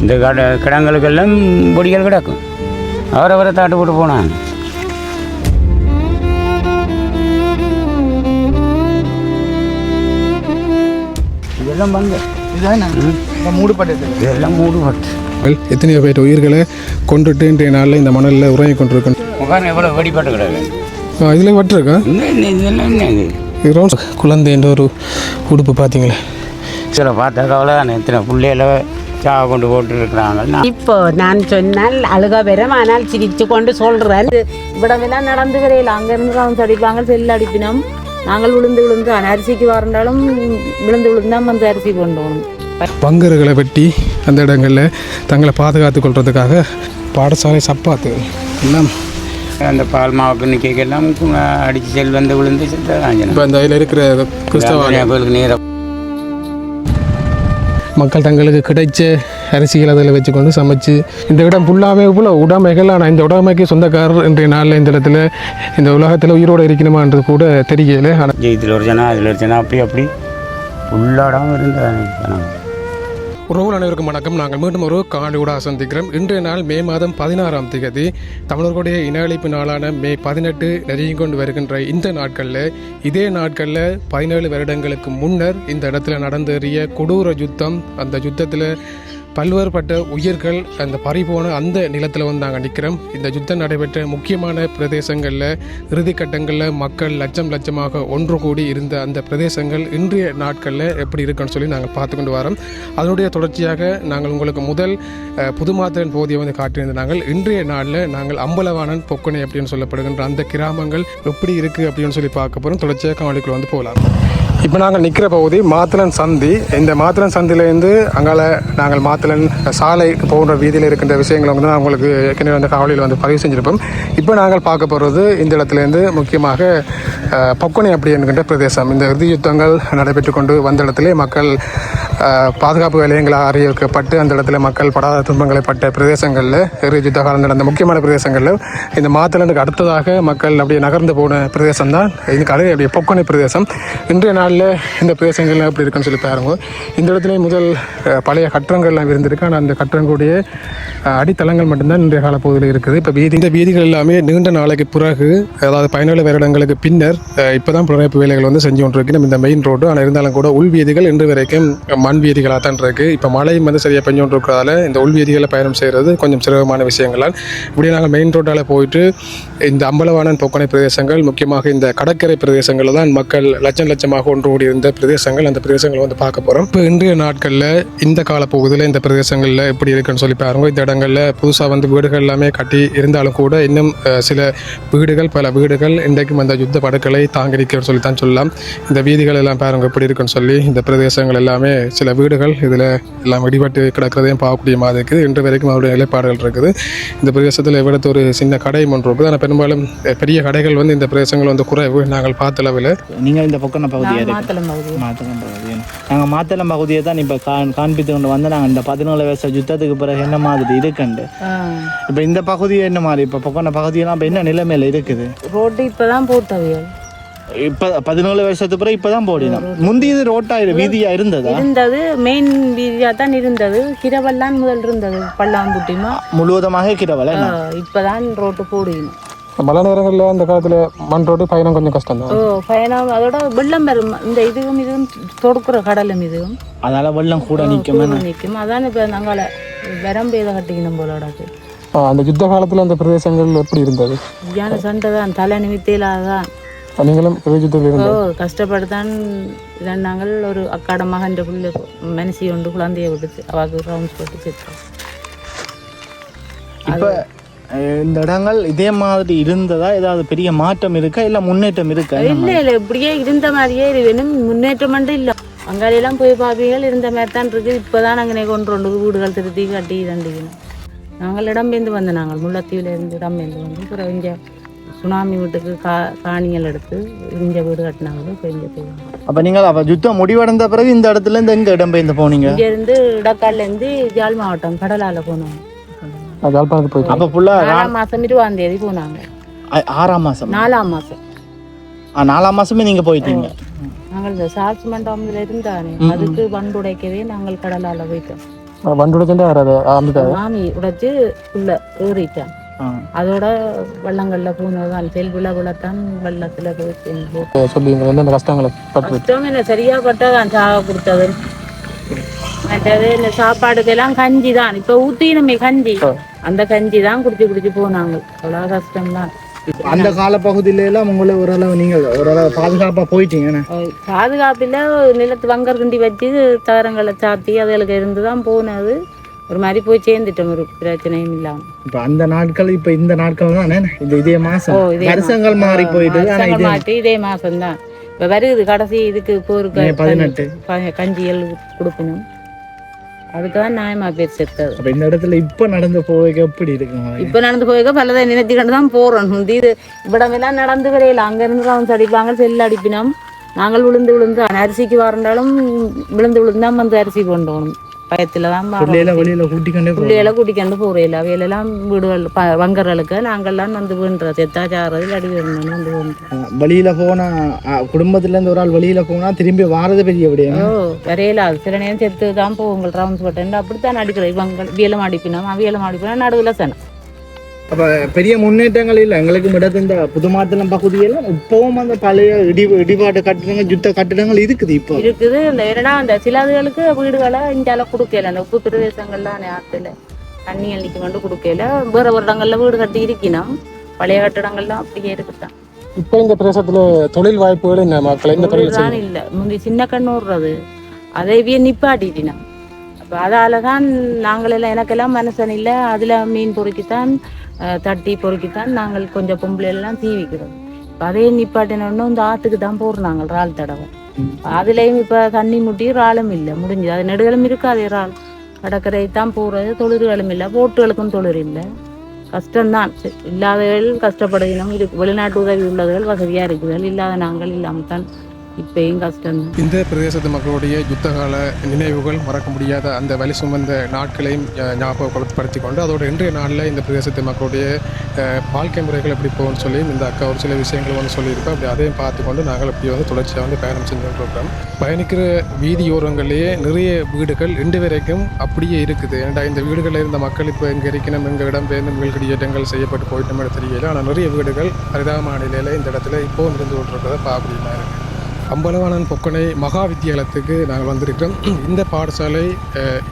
இந்த கிடங்களுக்கெல்லாம் பொடிகள் கிடக்கும். அவரை தாட்டு போட்டு போனாங்க. இதெல்லாம் பங்கு மூடுபட்டு இதெல்லாம் மூடுபட்டு எத்தனையோ பேர் உயிர்களை கொண்டுட்டு இன்றைய நாளில் இந்த மணலில் உறங்கி கொண்டிருக்கணும். முகாரம் எவ்வளோ வெடிப்பட்டு கிடக்கு. இதில் வட்டிருக்கா இதெல்லாம் என்ன குழந்தை என்ற ஒரு உடுப்பு பார்த்தீங்களே. சில பார்த்தா கவலை தானே. எத்தனை பிள்ளைகள சாவை கொண்டு போட்டு இருக்கிறாங்க. இப்போ நான் சொன்னால் அழுக வரும், ஆனால் சிரித்து கொண்டு சொல்கிறேன். இவ்விடமெல்லாம் நடந்து வரையில் அங்கேருந்து அவங்க அடிப்பாங்க, செல் அடிப்பினோம். நாங்கள் விழுந்து அரிசிக்கு வரண்டாலும் விழுந்து தான் வந்து அரிசி கொண்டு வரணும். பங்கர்களை வெட்டி அந்த இடங்களில் தங்களை பாதுகாத்து கொள்றதுக்காக பாடசாலை சப்பாத்து எல்லாம் அந்த பால் மாவுக்கு நிற்கெல்லாம் அடித்து செல் வந்து விழுந்து இப்போ அந்த அதில் இருக்கிற கிறிஸ்தவ நேரம் மக்கள் தங்களுக்கு கிடைச்ச அரிசிகள் அதில் வச்சுக்கொண்டு சமைச்சு இந்த இடம் ஃபுல்லாகவே இவ்வளோ உடைமைகள். ஆனால் இந்த உடைமைக்கு சொந்தக்காரர் இன்றைய நாளில் இந்த இடத்துல இந்த உலகத்தில் உயிரோடு இருக்கணுமான்றது கூட தெரியல. ஆனால் இதில் ஒரு ஜனம் அதில் ஒரு ஜனம் அப்படி ஃபுல்லாடாமல் இருந்த உறவுகள் அனைவருக்கும் வணக்கம். நாங்கள் மீண்டும் ஒரு காணொளியூடாக சந்திக்கிறோம். இன்றைய நாள் மே மாதம் 16ஆம் தேதி தமிழர்களுடைய இன அழிப்பு நாளான மே 18 நெருங்கிக் கொண்டு வருகின்ற இந்த நாட்களில், இதே நாட்களில் 17 வருடங்களுக்கு முன்னர் இந்த இடத்துல நடந்தேறிய கொடூர யுத்தம், அந்த யுத்தத்தில் பல்வேறுபட்ட உயிர்கள் அந்த பறிபோன அந்த நிலத்தில் வந்து நாங்கள் நிற்கிறோம். இந்த யுத்தம் நடைபெற்ற முக்கியமான பிரதேசங்களில் இறுதிக்கட்டங்களில் மக்கள் லட்சமாக ஒன்று கூடி இருந்த அந்த பிரதேசங்கள் இன்றைய நாட்களில் எப்படி இருக்குன்னு சொல்லி நாங்கள் பார்த்து கொண்டு வரோம். அதனுடைய தொடர்ச்சியாக நாங்கள் உங்களுக்கு முதல் புதுமாத்திரன் போதியை வந்து காட்டியிருந்த நாங்கள் இன்றைய நாளில் நாங்கள் அம்பலவாணன் பொக்கனை அப்படின்னு சொல்லப்படுகின்ற அந்த கிராமங்கள் எப்படி இருக்குது அப்படின்னு சொல்லி பார்க்க போகிறோம். தொடர்ச்சியாக காணொளிக்குள்ள வந்து போகலாம். இப்போ நாங்கள் நிற்கிற பகுதி மாத்தளன் சந்தி. இந்த மாத்தளன் சந்திலேருந்து அங்கால நாங்கள் மாத்தளன் சாலைக்கு போகிற வீதியில் இருக்கின்ற விஷயங்களை வந்து நான் உங்களுக்கு ஏற்கனவே வந்து காவலியில் வந்து பதிவு செஞ்சுருப்போம். இப்போ நாங்கள் பார்க்க போகிறது இந்த இடத்துலேருந்து முக்கியமாக பொக்கனை அப்படி என்கின்ற பிரதேசம். இந்த இறுதி யுத்தங்கள் நடைபெற்று கொண்டு வந்த இடத்துல மக்கள் பாதுகாப்பு வலயங்களாக அறிவிக்கப்பட்டு அந்த இடத்துல மக்கள் படாத துன்பங்களை பட்ட பிரதேசங்களில் இறுதி யுத்த காலம் நடந்த முக்கியமான பிரதேசங்களில் இந்த மாத்தளனுக்கு அடுத்ததாக மக்கள் அப்படியே நகர்ந்து போன பிரதேசம் தான் இதுக்கு அதே அப்படியே பொக்கனை பிரதேசம். இன்றைய நாளில் இந்த பிரதேசங்கள்லாம் எப்படி இருக்குன்னு சொல்லி பாருங்க. இந்த இடத்துல முதல் பழைய கட்டடங்கள்லாம் இருந்திருக்கு. ஆனால் அந்த கட்டடங்களுடைய அடித்தளங்கள் மட்டும்தான் இன்றைய கால பகுதியில் இருக்குது. இப்போ இந்த வீதிகள் எல்லாமே நீண்ட நாளைக்கு பிறகு, அதாவது 17 வருடங்களுக்கு பின்னர் இப்போ தான் புனரமைப்பு வேலைகள் வந்து செஞ்சு கொண்டிருக்கு இந்த மெயின் ரோடு. ஆனால் இருந்தாலும் கூட உள் வீதிகள் இன்று வரைக்கும் மண் வீதிகளாக தான் இருக்குது. இப்போ மழையும் வந்து சரியாக பெஞ்சு கொண்டு இருக்கிறதால இந்த உள் வீதிகளை பயணம் செய்கிறது கொஞ்சம் சிரமமான விஷயங்களால் இப்படி நாங்கள் மெயின் ரோட்டால் போயிட்டு இந்த அம்பலவாணன் பொக்கனை பிரதேசங்கள், முக்கியமாக இந்த கடற்கரை பிரதேசங்களில் தான் மக்கள் லட்சமாக ஒன்று கூடி இருந்த பிரதேசங்கள், அந்த பிரதேசங்களை வந்து பார்க்க போகிறோம். இப்போ இன்றைய நாட்களில் இந்த காலப்பகுதியில் இந்த பிரதேசங்களில் எப்படி இருக்குன்னு சொல்லி பாருங்க. இந்த இடங்களில் புதுசாக வந்து வீடுகள் எல்லாமே கட்டி இருந்தாலும் கூட இன்னும் சில வீடுகள், பல வீடுகள் இன்றைக்கும் அந்த யுத்த படுக்களை தாங்கி நிற்கிறன்னு சொல்லி தான் சொல்லலாம். இந்த வீதிகள் எல்லாம் பாருங்க எப்படி இருக்குன்னு சொல்லி. இந்த பிரதேசங்கள் எல்லாமே சில வீடுகள் இதில் எல்லாம் வெடிபட்டு கிடக்கிறதையும் பார்க்கக்கூடிய மாதிரி இருக்குது. இன்று வரைக்கும் அவருடைய நிலைப்பாடுகள் இருக்குது. இந்த பிரதேசத்தில் எவ்வளவு ஒரு சின்ன கடை ஒன்று இருக்குது. ஆனால் பெரும்பாலும் பெரிய கடைகள் வந்து இந்த பிரதேசங்கள் வந்து குறைவு நாங்கள் பார்த்த அளவில். நீங்கள் இந்த பக்கம் பகுதியாக மாத்தளம் பகுதி நாங்கள் மாத்தளம் பகுதியை தான் இப்போ காண்பித்து கொண்டு வந்து நாங்கள் இந்த 17 வருஷ யுத்தத்துக்கு பிறகு என்ன மாதிரி இருக்குண்டு. இப்போ இந்த பகுதியை என்ன மாதிரி இப்போ பக்கம் பகுதியெல்லாம் இப்போ என்ன நிலைமையில் இருக்குது? ரோட்டு இப்போ தான் போட்டவியல். இப்போ 17 வருஷத்துக்கு பிறகு இப்போ தான் போடினோம். முந்தி இது ரோட்டாக வீதியாக இருந்தது, மெயின் வீதியாக தான் இருந்தது. கிரவல்லாம் முதல் இருந்தது, பல்லாம்புட்டிமா முழுவதுமாக கிரவல். இப்போ தான் ரோட்டு போடணும். மழை நேரங்களில் அந்த காலத்தில் மண் ரோடு பயணம் கொஞ்சம் கஷ்டம் தான். பயணம் அதோட வெள்ளம் வரும். இந்த இதுவும் தொடுக்கிற கடலும் இதுவும் அதனால வெள்ளம் கூட நிற்கும். அதான் இப்போ நாங்கள் வரம்பேத கட்டிக்கணும் போலோடாது. அந்த யுத்த காலத்தில் அந்த பிரதேசங்கள் எப்படி இருந்தது? சரியான சண்டை தான், தலை நிமித்தையிலாதான். நீங்களும் கஷ்டப்பட்டுதான் நாங்கள் ஒரு அக்காட மகன் புள்ள மனசி கொண்டு குழந்தைய விடுச்சு அவாக்கு ரவுண்ட்ஸ் போட்டு சேர்த்தோம். இப்போ இந்த இடங்கள் இதே மாதிரி இருந்ததா? ஏதாவது பெரிய மாற்றம் இருக்கா, இல்லை முன்னேற்றம் இருக்கா? இல்லை இப்படியே இருந்த மாதிரியே வேணும், முன்னேற்றம் மட்டும் இல்லை. அங்காலையெல்லாம் போய் பார்ப்பீங்கள் இருந்த மாதிரி தான் இருக்குது. இப்போ தான் நாங்கள் கொண்டு வீடுகள் திருத்தி கட்டி தண்டிக்கணும். நாங்கள் இடம்பெயர்ந்து வந்தோம். நாங்கள் முல்லைத்தீவில் இருந்து இடம்பெயர்ந்து வந்து அப்புறம் இங்கே சுனாமி வீட்டுக்கு காணிகள் எடுத்து இங்கே வீடு கட்டினாங்க. இப்போ இங்கே போய் அப்போ நீங்கள் யுத்தம் முடிவடைந்த பிறகு இந்த இடத்துல இருந்து எங்கே இடம்பெயர்ந்து போனீங்க? இங்கேருந்து இடக்கால்லேருந்து ஜாழ் மாவட்டம் கடலால் போனோம். அப்போ ஃபுல்லாக 6ஆம் மாதம் 20ஆம் தேதி போனாங்க. 6ஆம் மாதம் 4ஆம் மாதம் 4ஆம் மாதமே நீங்கள் போயிட்டீங்க. நாங்கள் இந்த சார்ஜ் மண்டபத்தில் இருந்தானே அதுக்கு வண்டுடைக்கவே நாங்கள் கடலால் போயிட்டோம். வண்டு உடைச்சுட்டு வராது ஆரம்பிட்டாரு. மாமி உடைச்சு உள்ள ஏறிட்டான். அதோட வெள்ளங்கள்ல பூனதான் செல்விழா விழத்தான் வெள்ளத்துல போய் சொல்லுங்க என்னென்ன கஷ்டங்களை கஷ்டம் என்ன சரியா பட்டதான் சாக கொடுத்தது. மற்றது இந்த சாப்பாடுக்கெல்லாம் கஞ்சி தான் இப்ப ஊத்தினமே கஞ்சி, அந்த கஞ்சி தான் குடிச்சு போனாங்க. அவ்வளவு கஷ்டம்தான். அந்த கால பகுதியில எல்லாம் உங்களை ஓரளவு நீங்க ஓரளவு பாதுகாப்பா போயிட்டீங்க. பாதுகாப்பில் நிலத்து வங்கர் கிண்டி வச்சு தகரங்களை சாத்தி அதுகளுக்கு இருந்துதான் போனது. ஒரு மாதிரி போய் சேர்ந்துட்டோம், ஒரு பிரச்சனையும் இல்லாம. இப்ப அந்த நாட்கள் இப்ப இந்த நாட்கள் தான் இதே மாசம் வருஷங்கள் மாறி போயிட்டு இதே மாசம் தான் இப்ப வருது. கடைசி இதுக்கு போருக்கு 18 கஞ்சிகள் கொடுக்கணும். அதுக்குதான் நியாயமா பேர் செத்தது. இந்த இடத்துல இப்ப நடந்து போக எப்படி இருக்குங்க? இப்ப நடந்து போக பலதை நினைச்சுக்கிட்டு தான் போறோம். இது இவ்விடமெல்லாம் நடந்து வரையில அங்க இருந்து ரவுண்ட்ஸ் அடிப்பாங்க, செல் அடிப்பினோம். நாங்கள் விழுந்து அரிசிக்கு வரண்டாலும் விழுந்து வந்து அரிசி கொண்டோணும். பயத்துலதான் வெளியில கூட்டிக்கொண்டு போறையில அவையிலெல்லாம் வீடுகள் வங்கர்களுக்கு நாங்கள்லாம் வந்து வேண்டுற செத்தாச்சாரதில் அடி வேணும் வந்து வேண்டுறோம். வெளியில போனா குடும்பத்துல இருந்து ஒரு ஆள் வெளியில போனா திரும்பி வாரது பெரிய விடையா வரையில அது சில நேரம் செத்து தான் போவோங்கள். ரவுண்ட்ஸ் போட்டேன் அப்படித்தான் அடிக்கிறோம். இவங்க வியலம் அடிப்பினோம், அவியலம் அடிப்பினோம், நடுவில் சனம். அப்ப பெரிய முன்னேற்றங்கள் இல்லை எங்களுக்கு இடத்து. இந்த புதுமாத்தலம் பகுதியெல்லாம் இப்பவும் அந்த பழைய இடிபாட்டு கட்டிடங்கள் யுத்த கட்டிடங்கள் இருக்குது. இப்போ இருக்குது. இந்த ஏன்னா அந்த சிலதுகளுக்கு வீடுகளை இந்தியால கொடுக்கல. அந்த உப்பு பிரதேசங்கள்லாம் ஆத்துல தண்ணி அள்ளிக்கு கொண்டு கொடுக்கல. வேற இடங்கள்ல வீடு கட்டி இருக்கணும். பழைய கட்டிடங்கள்லாம் அப்படியே இருக்குதான். இப்போ இந்த பிரதேசத்துல தொழில் வாய்ப்புகள் என்ன மக்கள் தான் இல்லை. முந்தி சின்ன கண்ணூர்றது அதை நிப்பாட்டிட்டினா. அப்போ அதாலதான் நாங்களெல்லாம் எனக்கெல்லாம் மனுஷன் இல்லை. அதுல மீன் பொறுக்கித்தான் தட்டி பொறுக்கித்தான் நாங்கள் கொஞ்சம் பொம்பளைலாம் தீவிக்கிறோம். அதையே நிப்பாட்டினோன்னு இந்த ஆத்துக்கு தான் போடுறாங்க இறால் தடவை. அதுலேயும் இப்போ தண்ணி முட்டி இறாலும் இல்லை, முடிஞ்சது. அது நெடுகளும் இருக்காது. இறால் கடற்கரை தான் போகிறது. தொழில்களும் இல்லை, போட்டுகளுக்கும் தொழில் இல்லை. கஷ்டம்தான். இல்லாதவர்கள் கஷ்டப்படுகிறோம். இருக்கு வெளிநாட்டு உதவி உள்ளவர்கள் வசதியாக இருக்குதுகள், இல்லாத நாங்கள் இல்லாமல் தான் இப்பயும் கஷ்டம். இந்த பிரதேசத்து மக்களுடைய யுத்தகால நினைவுகள் மறக்க முடியாத அந்த வலி சுமந்த நாட்களையும் ஞாபகப்படுத்தி கொண்டு அதோட இன்றைய நாளில் இந்த பிரதேசத்து மக்களுடைய வாழ்க்கை முறைகள் எப்படி போகும்னு சொல்லி இந்த அக்கா ஒரு சில விஷயங்கள் வந்து சொல்லியிருப்போம். அப்படி அதையும் பார்த்துக்கொண்டு நாங்கள் அப்படி வந்து தொடர்ச்சியாக வந்து பயணம் செஞ்சுருக்கிறோம். பயணிக்கிற வீதியோரங்கள்லேயே நிறைய வீடுகள் இன்று வரைக்கும் அப்படியே இருக்குது. ஏன்னா இந்த வீடுகளில் இருந்த மக்கள் இப்போ இங்கே இருக்கணும், எங்கள் இடம் பெயர்ந்து மீள்குடியேற்றங்கள் செய்யப்பட்டு போயிட்டோம்னு தெரியல. ஆனால் நிறைய வீடுகள் பரிதாபமான நிலையில் இந்த இடத்துல இப்போவும் இருந்து கொண்டிருக்கிறத அப்படின்னா இருக்குது. அம்பலவாணன் பொக்கனை மகா வித்தியாலயத்துக்கு நாங்கள் வந்திருக்கிறோம். இந்த பாடசாலை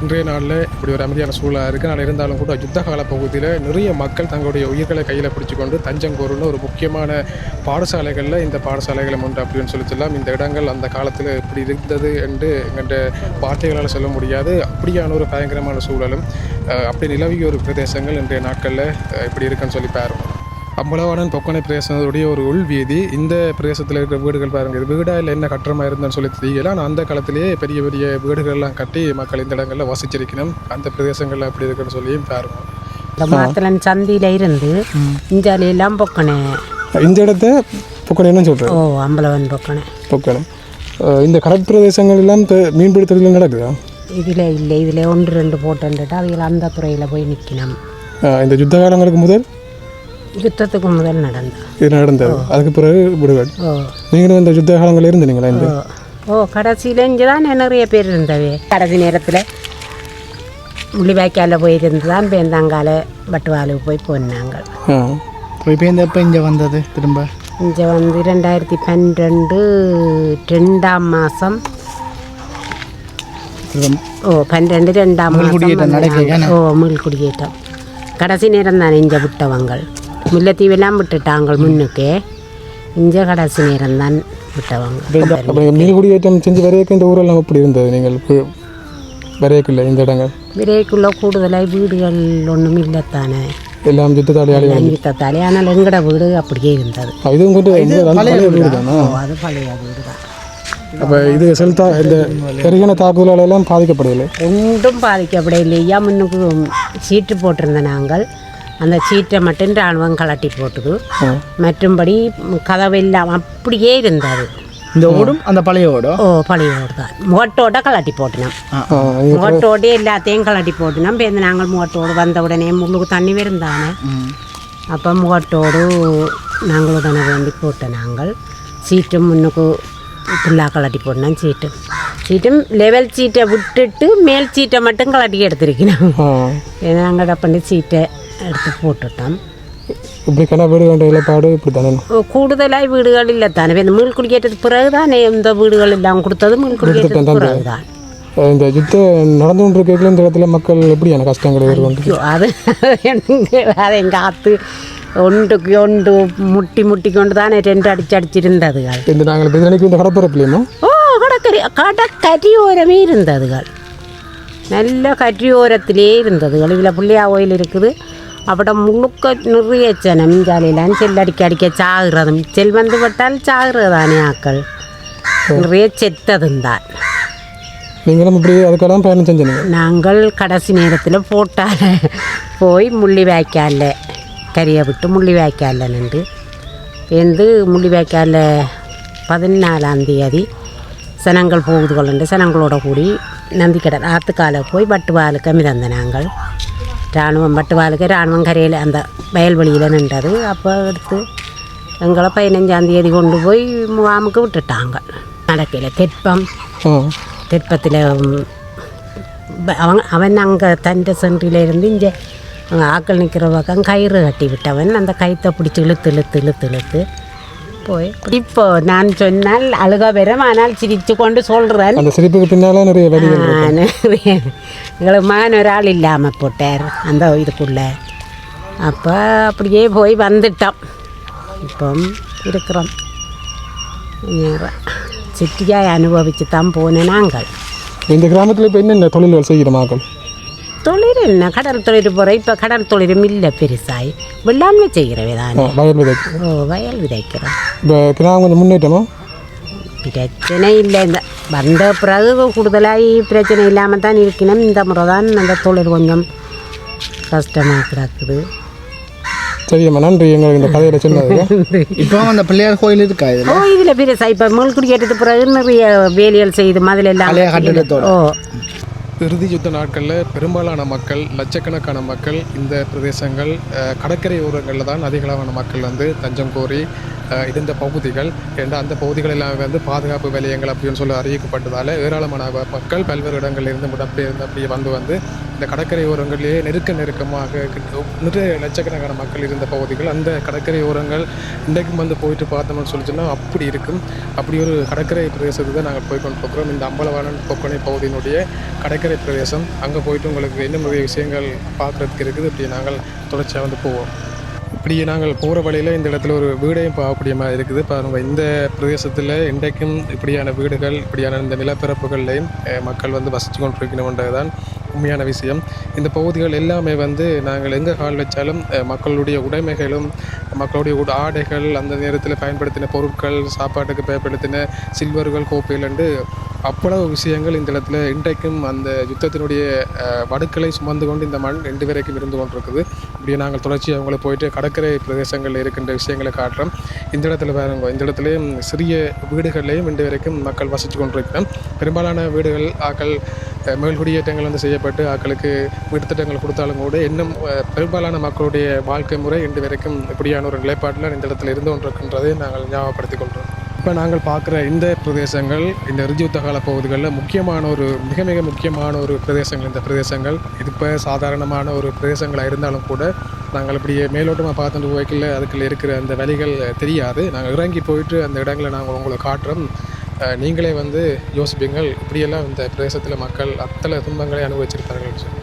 இன்றைய நாளில் இப்படி ஒரு அமைதியான சூழலாக இருக்குது. ஆனால் இருந்தாலும் கூட யுத்த கால பகுதியில் நிறைய மக்கள் தங்களுடைய உயிர்களை கையில் பிடிச்சி கொண்டு தஞ்சங்கோருன்னு ஒரு முக்கியமான பாடசாலைகளில் இந்த பாடசாலைகளும் உண்டு அப்படின்னு சொல்லலாம். இந்த இடங்கள் அந்த காலத்தில் இப்படி இருந்தது என்று எங்கள்கிட்ட வார்த்தைகளால் சொல்ல முடியாது. அப்படியான ஒரு பயங்கரமான சூழலும் அப்படி நிலவிய ஒரு பிரதேசங்கள் இன்றைய நாட்களில் இப்படி இருக்குன்னு சொல்லி பாருங்கள். அம்பலவாணன் பொக்கனை பிரதேசத்துடைய ஒரு உள் வீதி. இந்த பிரதேசத்தில் இருக்கிற வீடுகள் பாருங்கள், இது வீடாக என்ன கட்டமாக இருந்தேன்னு சொல்லி தெரியல. ஆனால் அந்த காலத்திலேயே பெரிய பெரிய வீடுகள்லாம் கட்டி மக்கள் இந்த இடங்களில் வசிச்சிருக்கணும். அந்த பிரதேசங்களில் அப்படி இருக்குன்னு சொல்லியும் பாருங்கள். இந்த மாத்தலன் சந்தியில் இருந்து இஞ்சாலையெல்லாம் பொக்கனை, இந்த இடத்த பொக்கனைன்னு சொல்கிறேன். அம்பலவான் பொக்கனை. இந்த கடற்பிரதேசங்கள் எல்லாம் இப்போ மீன்பிடித்தல் நடக்குதா? இதில் இல்லை, இதில் 1-2 போட்டுட்டு அவைகள் அந்த துறையில் போய் நிற்கணும். இந்த யுத்த காலங்களுக்கு முதல் யுத்தத்துக்கு முதல் நடந்தது. அதுக்கு பிறகு விடுவாடு. நீங்களும் இந்த யுத்த காலங்களில் இருந்தீங்களா? இந்த கடைசியில் இங்கே தான் நிறைய பேர் இருந்தவே. கடைசி நேரத்தில் முள்ளிவாய்க்காலில் போயிருந்து தான் பேந்தாங்கால வட்டுவாலுக்கு போய் போனாங்க. போய் பேந்தப்போ இங்கே வந்தது திரும்ப இங்கே வந்து 2012 2ஆம் மாதம் 2ஆம் மாதம் மீள்குடியேற்றம் கடைசி நேரம் தானே இங்கே விட்டவங்கள். முல்லைத்தீவெல்லாம் விட்டுட்டாங்க முன்னுக்கு. இங்கே கடைசி நேரம் தான் விட்டவங்க. மீள்குடியேற்றம் செஞ்சு வரைக்கும் இந்த ஊரெல்லாம் எப்படி இருந்தது? நீங்கள் வரையக்குள்ள இந்த இடங்கள் விரைக்குள்ள கூடுதலாக வீடுகள் ஒன்றும் இல்லைத்தானே, எல்லாம் யுத்தத்தாலே. ஆனால் எங்கட வீடு அப்படியே இருந்தது. அது பழைய வீடு தான். அப்போ இது செலுத்தா இந்த கரிகன தாக்குதலாலெல்லாம் பாதிக்கப்படவில்லை? ஒன்றும் பாதிக்கப்படவில்லையா. முன்னுக்கு சீட்டு போட்டிருந்த நாங்கள் அந்த சீட்டை மட்டும் இராணுவம் கலட்டி போட்டுது. மற்றும்படி கதவெல்லாம் அப்படியே இருந்தது. இந்த ஓடும் அந்த பழைய ஓடும் பழைய ஓடு தான். முகட்டோட கலட்டி போட்டினோம். முகட்டோடு எல்லாத்தையும் கலட்டி போட்டினோம். இப்போ நாங்கள் முகட்டோடு வந்த உடனே முள்ளுக்கு தண்ணி வருந்தானே. அப்போ முகட்டோடு நாங்கள் உடனே வேண்டி போட்டோம். நாங்கள் சீட்டும் முன்னுக்கு ஃபுல்லாக கலட்டி போட்டோம். சீட்டு சீட்டும் லெவல் சீட்டை விட்டுட்டு மேல் சீட்டை மட்டும் கலட்டி எடுத்திருக்கணும். ஏன்னா நாங்கள் பண்ணி சீட்டை எடுத்து போட்டுட்டோம். இப்படி கண்ணா வீடு வேண்டிய இழப்பாடு இப்படி தானே கூடுதலாக வீடுகள் இல்லை தானே. இந்த மீள் குடிக்கேற்றது பிறகு தானே இந்த வீடுகள் எல்லாம் கொடுத்தது மீள் குடிக்கேற்றது பிறகு தான். இந்த யுத்தம் நடந்து கொண்டு இருக்க இந்த இடத்துல மக்கள் எப்படியான கஷ்டங்கள் எதிர்கொண்டு அது அதை எங்கள் ஆற்று ஒன்றுக்கு ஒன்று முட்டி கொண்டு தானே ரெண்டு அடிச்சிருந்ததுகள். இந்த நாங்கள் பிதனைக்கு இந்த கடற்பரப்புலையுமா கடற்கரையோரமே இருந்ததுகள். நல்ல கரையோரத்திலே இருந்ததுகள். இதில் பிள்ளையா கோயில் இருக்குது. அப்பட முழுக்க நிறைய ஜனம் ஜாலியிலான்னு செல்லடிக்க சாகுறதும் வந்து பட்டால் சாகுறதானே ஆக்கள் நிறைய செத்ததும் தான். நீங்களும் இப்படி அதுக்கெல்லாம் பயணம் செஞ்சீங்க? நாங்கள் கடைசி நேரத்தில் போட்டால் போய் முள்ளி வாய்க்காலில் கரியை விட்டு முள்ளி வாய்க்காலில் நின்று முள்ளி வாய்க்காலில் 14ஆம் தேதி சனங்கள் போகுதுகள் சனங்களோட கூடி நந்திக்கடல் ஆற்றுக்கால போய் வட்டுவாலுக்கு மிதந்த நாங்கள். இராணுவம் வட்டுவாலுக்கு இராணுவம் கரையில் அந்த வயல்வெளியில் நின்றது. அப்போ எடுத்து எங்களை 15ஆம் தேதி கொண்டு போய் முகாமுக்கு விட்டுட்டாங்க. நடக்கையில் தெற்பத்தில் அவன் அங்கே தண்டை சென்றிலேருந்து இங்கே அங்கே ஆக்கள் நிற்கிற பக்கம் கயிறு கட்டி விட்டவன் அந்த கயிற்றை பிடிச்சி இழுத்து போய் இப்போ நான் சொன்னால் அழுக வரும். ஆனால் சிரித்து கொண்டு சொல்கிறேன். அந்த சிரிப்புக்கு பின்னால் நிறைய எங்களுக்கு மகன் ஒரு ஆள் இல்லாமல் போட்டார் அந்த இதுக்குள்ளே. அப்போ அப்படியே போய் வந்துட்டோம். இப்போ இருக்கிறோம். சிட்டியாய் அனுபவித்து தான் போனேன் நாங்கள். இந்த கிராமத்தில் இப்போ என்னென்ன தொழில்கள் செய்கிற மக்கள்? தொழில் என்ன கடல் தொழில் போகிறோம். இப்போ கடல் தொழிலும் இல்லை பெருசாய். வெள்ளாண்மை செய்கிறவே தானே. வயல் விதைக்கிறோம். இப்போ கொஞ்சம் முன்னேற்றமா? பிரச்சனை இல்லை. இந்த வந்த பிறகு கூடுதலாக பிரச்சனை இல்லாமல் தான் இருக்கணும். இந்த முறை தான் அந்த தொழில் கொஞ்சம் கஷ்டமாக கிடக்குது. சரிம்மா, நன்றி எங்களுக்கு இந்த கதையில் சொன்னது. இப்போ அந்த பிள்ளையார் கோயில் இருக்கா இதில் பெருசா இப்போ மீள் குடிக்கேற்றது பிறகு நிறைய வேலைகள் செய்து மதில் எல்லாம். இறுதி யுத்த நாட்களில் பெரும்பாலான மக்கள், லட்சக்கணக்கான மக்கள் இந்த பிரதேசங்கள் கடற்கரை ஓரங்களில் தான் அதிகளவான மக்கள் வந்து தஞ்சம் கோரி இருந்த பகுதிகள். ஏன்னா அந்த பகுதிகள் எல்லாம் வந்து பாதுகாப்பு வலயங்கள் அப்படின்னு சொல்லி அறிவிக்கப்பட்டதால் ஏராளமான மக்கள் பல்வேறு இடங்களில் இருந்து இடம்பெயர்ந்து அப்படியே வந்து இந்த கடற்கரை ஓரங்களிலேயே நெருக்கமாக நிறைய லட்சக்கணக்கான மக்கள் இருந்த பகுதிகள். அந்த கடற்கரை ஓரங்கள் இன்றைக்கும் வந்து போயிட்டு பார்த்தோம்னு சொல்லிச்சுன்னா அப்படி இருக்கும். அப்படி ஒரு கடற்கரை பிரதேசத்தை தான் நாங்கள் போய் கொண்டு போகிறோம். இந்த அம்பலவாணன் பொக்கனை பகுதியினுடைய கடற்கரை பிரதேசம். அங்கே போயிட்டு உங்களுக்கு என்ன நிறைய விஷயங்கள் பார்க்குறதுக்கு இருக்குது. இப்படி நாங்கள் தொடர்ச்சியாக வந்து போவோம். இப்படி நாங்கள் போகிற வழியில் இந்த இடத்துல ஒரு வீடையும் பார்க்கக்கூடிய மாதிரி இருக்குது. பாருங்கள், இந்த பிரதேசத்தில் இன்றைக்கும் இப்படியான வீடுகள், இப்படியான இந்த நிலப்பரப்புகள்லையும் மக்கள் வந்து வசித்து கொண்டிருக்கணுன்றது தான் உண்மையான விஷயம். இந்த பகுதிகள் எல்லாமே வந்து நாங்கள் எங்கே கால் வச்சாலும் மக்களுடைய உடைமைகளும் மக்களுடைய ஆடைகள், அந்த நேரத்தில் பயன்படுத்தின பொருட்கள், சாப்பாட்டுக்கு பயன்படுத்தின சில்வர்கள், கோப்பைகள் அவ்வளவு விஷயங்கள் இந்த இடத்துல இன்றைக்கும் அந்த யுத்தத்தினுடைய வடுக்களை சுமந்து கொண்டு இந்த மண் இன்று வரைக்கும் இருந்து கொண்டிருக்குது. இப்படியே நாங்கள் தொடர்ச்சியாக அவங்களை போயிட்டு கடற்கரை பிரதேசங்களில் இருக்கின்ற விஷயங்களை காட்டுறோம். இந்த இடத்துல பாருங்க, இந்த இடத்துலையும் சிறிய வீடுகள்லையும் இன்று வரைக்கும் மக்கள் வசித்து கொண்டிருக்கிறோம். பெரும்பாலான வீடுகள் ஆக்கள் மேல்குடியேற்றங்கள் வந்து செய்யப்பட்டு ஆக்களுக்கு வீட்டு திட்டங்கள் கொடுத்தாலும் கூட இன்னும் பெரும்பாலான மக்களுடைய வாழ்க்கை முறை இன்று வரைக்கும் இப்படியான ஒரு நிலைப்பாட்டில் இந்த இடத்துல இருந்து கொண்டிருக்கின்றதை நாங்கள் ஞாபகப்படுத்திக் கொள்கிறோம். இப்போ நாங்கள் பார்க்குற இந்த பிரதேசங்கள், இந்த யுத்த கால பகுதிகளில் மிக மிக முக்கியமான ஒரு பிரதேசங்கள். இந்த பிரதேசங்கள் இது இப்போ சாதாரணமான ஒரு பிரதேசங்களாக இருந்தாலும் கூட நாங்கள் இப்படியே மேலோட்டமாக பார்த்துட்டு போய்க்கல அதுக்குள்ள இருக்கிற அந்த வழிகள் தெரியாது. நாங்கள் இறங்கி போயிட்டு அந்த இடங்களை நாங்கள் உங்களை காட்டுறோம். நீங்களே வந்து யோசிப்பீங்கள், இப்படியெல்லாம் இந்த பிரதேசத்தில் மக்கள் அத்தனை துன்பங்களை அனுபவிச்சிருப்பார்கள் சொல்லி.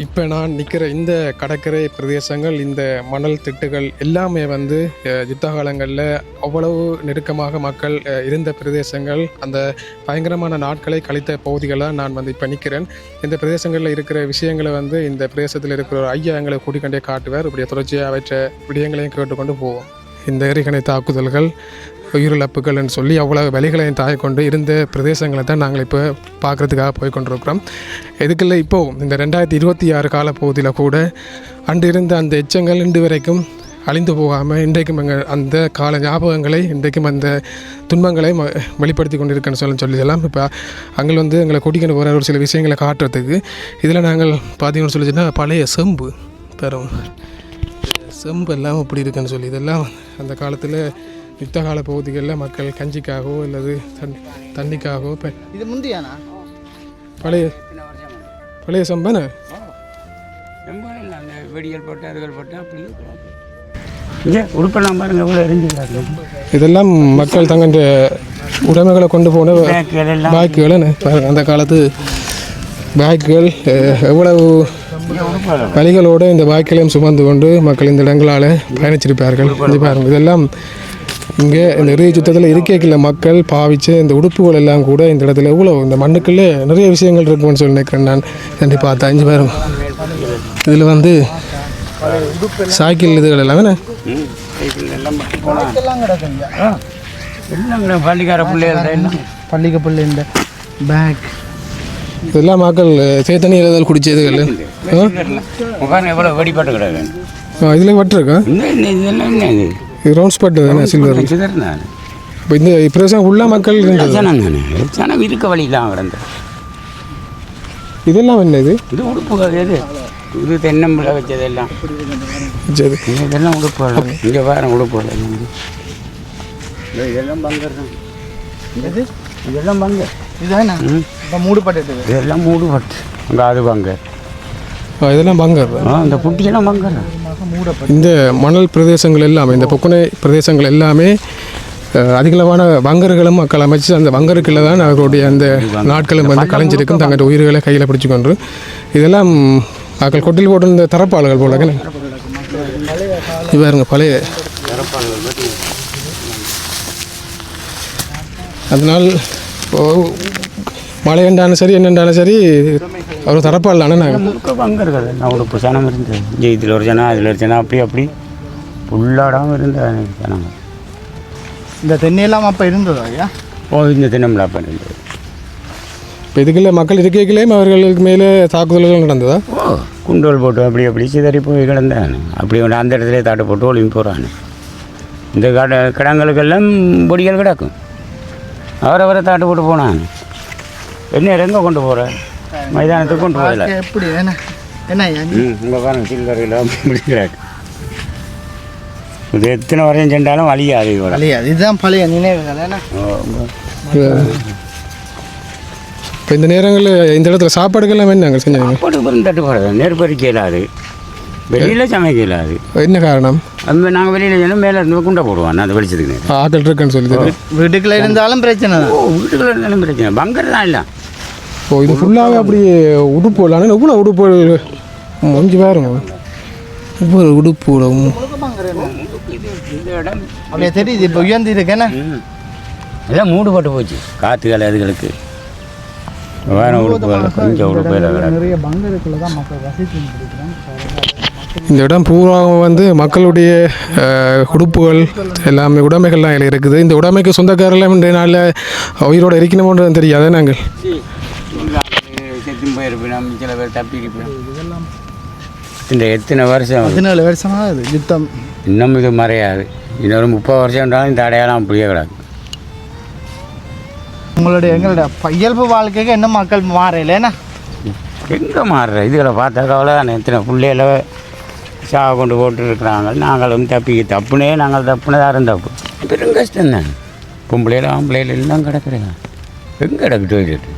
இப்போ நான் நிற்கிற இந்த கடற்கரை பிரதேசங்கள், இந்த மணல் திட்டுகள் எல்லாமே வந்து யுத்த காலங்களில் அவ்வளவு நெருக்கமாக மக்கள் இருந்த பிரதேசங்கள், அந்த பயங்கரமான நாட்களை கழித்த பகுதிகளாக நான் வந்து இப்போ நிற்கிறேன். இந்த பிரதேசங்களில் இருக்கிற விஷயங்களை வந்து இந்த பிரதேசத்தில் இருக்கிற ஒரு ஐயா எங்களை கூட்டிக்கொண்டே காட்டுவார். இப்படியே தொடர்ச்சியாக அவற்றை விடயங்களையும் கேட்டுக்கொண்டு போவோம். இந்த எரிகணை தாக்குதல்கள், உயிரிழப்புகள்னு சொல்லி அவ்வளோ வலிகளையும் தாய்க்கொண்டு இருந்த பிரதேசங்களை தான் நாங்கள் இப்போ பார்க்குறதுக்காக போய் கொண்டிருக்கிறோம். இதுக்குள்ள இப்போது இந்த 2026 காலப்பகுதியில் கூட அன்று இருந்த அந்த எச்சங்கள் இன்று வரைக்கும் அழிந்து போகாமல் இன்றைக்கும் எங்கள் அந்த கால ஞாபகங்களை, இன்றைக்கும் அந்த துன்பங்களை வெளிப்படுத்தி கொண்டிருக்கேன்னு சொல்லலாம். இப்போ அங்கே வந்து எங்களை கூட்டிக்கொண்டு போகிற ஒரு சில விஷயங்களை காட்டுறதுக்கு இதில் நாங்கள் பார்த்தீங்கன்னு சொல்லிச்சுன்னா பழைய செம்பு எல்லாம் இப்படி இருக்குன்னு சொல்லி, இதெல்லாம் அந்த காலத்தில் யுத்த கால பகுதிகளில் மக்கள் கஞ்சிக்காகவோ அல்லது தண்ணிக்காகவோ இது முந்தியானா பழைய சம்பன அந்த வெடிகள் போட்டு அதுகள் போட்டு அப்படியே இங்கே உடுப்பெல்லாம் பாருங்க எவ்வளோ எரிஞ்சுக்கிறாங்க. இதெல்லாம் மக்கள் தங்கன்ற உடைமைகளை கொண்டு போன பேக்குகள் எல்லாம் பேக்குகள் பாருங்க. அந்த காலத்து பேக்குகள் எவ்வளவு வழிகளோடு இந்த பேக்களையும் சுமந்து கொண்டு மக்கள் இந்த இடங்களால் பயணிச்சிருப்பார்கள். இது பாருங்க, இதெல்லாம் இங்கே இந்த இறுதி யுத்தத்தில் இருக்கைக்குள்ள மக்கள் பாவிச்சு இந்த உடுப்புகள் எல்லாம் கூட இந்த இடத்துல எவ்வளோ இந்த மண்ணுக்குள்ளே நிறைய விஷயங்கள் இருக்குன்னு சொல்லி நினைக்கிறேன் நான். கண்டி பார்த்தா 5 பேரும் இதில் வந்து சைக்கிள் இதுகள் எல்லாமே எல்லாம் பள்ளிக்கார பிள்ளைகள் எல்லாம் பள்ளிக்கு பிள்ளை இந்த பேக் இதெல்லாம் மக்கள் சேத்தனி எழுதல் குடிச்சதுகள் உட்காந்து எவ்வளோ வெடிப்பாட்டு கிடக்கு. இதில் வட்டிருக்கா இதெல்லாம் என்ன இது இது ரவுண்ட் ஸ்பாட் தானே சில்வர். சிதறினாரு இப்போ இந்த பிரதேசம் உள்ள மக்கள் இருந்தது. ஜனம் தானே ஜனம் இருக்க வழியெல்லாம் கிடந்து. இதெல்லாம் என்ன இது இது உடுப்புகள் எது இது தென்னம்பிள்ளை வச்சதெல்லாம் சரி. இதெல்லாம் உடுப்புகள். இங்கே வேறு உடுப்புகள் இதெல்லாம் பங்கர் தான். இதெல்லாம் பங்கர் இதுதானே இப்போ மூடுபட்டு இதெல்லாம் மூடுபட்டு அங்கே அது பங்கர். இதெல்லாம் பங்கர். அந்த புட்டியெல்லாம் பங்கர். இந்த மணல் பிரதேசங்கள் எல்லாமே இந்த பொக்குனை பிரதேசங்கள் எல்லாமே அதிகளவான பங்கர்களும் மக்கள் அமைச்சு அந்த பங்கருக்குள்ள தான் அவர்களுடைய அந்த நாட்களும் வந்து கலைஞ்சிருக்கும் தங்களுடைய உயிர்களை கையில் பிடிச்சு கொண்டு. இதெல்லாம் மக்கள் கொட்டில் போட்டு இந்த தரப்பாளர்கள் போல இவருங்க பழைய அதனால் மழை என்றாலும் சரி என்னென்றாலும் சரி அவர் தரப்பாள் தானே. நாங்கள் பங்கர்கள் நான் உடுப்பு சனம் இருந்தது. இங்கே இதில் ஒரு ஜனம் அதில் ஒரு ஜனம் அப்படி ஃபுல்லாடாமல் இருந்த ஜனங்கள். இந்த தென்னையெல்லாம் அப்போ இருந்ததா ஐயா? இந்த தினம்லாம் அப்போ இருந்தது. இப்போ இதுக்குள்ள மக்கள் இருக்கைகளையும் அவர்களுக்கு மேலே தாக்குதல்கள் நடந்ததா? குண்டோல் போட்டு அப்படி சிதறி போய் கிடந்தான். அப்படி ஒன்று அந்த இடத்துல தாட்டு போட்டு ஒளிம்பி போகிறான். இந்த கிடங்களுக்கெல்லாம் பொடிகள் கிடக்கும். அவரை தாட்டு போட்டு போனான். என்ன எங்கே கொண்டு போகிறேன் மைதானத்துக்கு கொண்டு போகல. எப்படி என்ன என்ன இங்கே பாருங்க சில்லறையில் முடிக்கிறாரு. இது எத்தனை வரையும் சென்றாலும் வழியாது வழியாது. இதுதான் பழைய நினைவுகள். என்ன இப்போ இந்த நேரங்களில் இந்த இடத்துல சாப்பாடுக்கெல்லாம் என்னங்க செஞ்சாங்க? சாப்பாடு பெரும் தட்டுப்பாடு. நெருப்பறிக்க இயலாது, வெளியில் சமைக்க இயலாது. என்ன காரணம்? அந்த நாங்கள் வெளியில் சென்னால் மேலே இருந்து குண்டை போடுவான். அந்த வெளிச்சத்துக்கு ஆக்கள் இருக்குன்னு சொல்லி வீட்டுக்குள்ள இருந்தாலும் பிரச்சனை தான். வீட்டுக்குள்ள இருந்தாலும் பிரச்சனை. பங்கர் தான் இல்லை. ஓ இது ஃபுல்லாகவே அப்படி உடுப்பு இல்லாமல் எவ்வளோ உடுப்பு மொஞ்சு பாருங்க. ஒவ்வொரு உடுப்பு இந்த இடம் அப்படியே தெரியுது. இப்போ உயர்ந்து இருக்கேன்னா எல்லாம் மூடுபட்டு போச்சு. காற்றுகள் அதுகளுக்கு வேறு உடுப்புகள் கொஞ்சம் உடுப்பையில் நிறைய பங்கருக்குள்ள தான் மக்கள் வசித்து இருக்கிறாங்க. இந்த இடம் பூரா வந்து மக்களுடைய உடுப்புகள் எல்லாமே உடைமைகள்லாம் இதில் இருக்குது. இந்த உடைமைக்கு சொந்தக்காரெல்லாம் இன்றைய நாளில் உயிரோடு இருக்கணுமோன்றது தெரியாத நாங்கள் செத்தும் போயிருப்போம். சில பேர் தப்பி இருப்போம். இந்த எத்தனை வருஷம் 17 வருஷமாக இது யுத்தம். இன்னும் இது மறையாது. இன்னொரு 30 வருஷம்ன்றாலும் இந்த அடையாளம் அப்படியே கிடக்கு. எங்களுடைய இயல்பு வாழ்க்கைக்கு என்ன மக்கள் மாறலைன்னா எங்கே மாறுற இதுகளை பார்த்தா கவலை தானே. எத்தனை பிள்ளைகள சாவை கொண்டு போட்டுருக்குறாங்க. நாங்களும் தப்புனே நாங்கள் தப்புனதாக இருந்தப்பு பெரும் கஷ்டம் தானே. பொம்பளையில ஆம்பளையில எல்லாம் கிடக்குறேங்க. எங்கே கிடக்கு டொய்லெட்டு?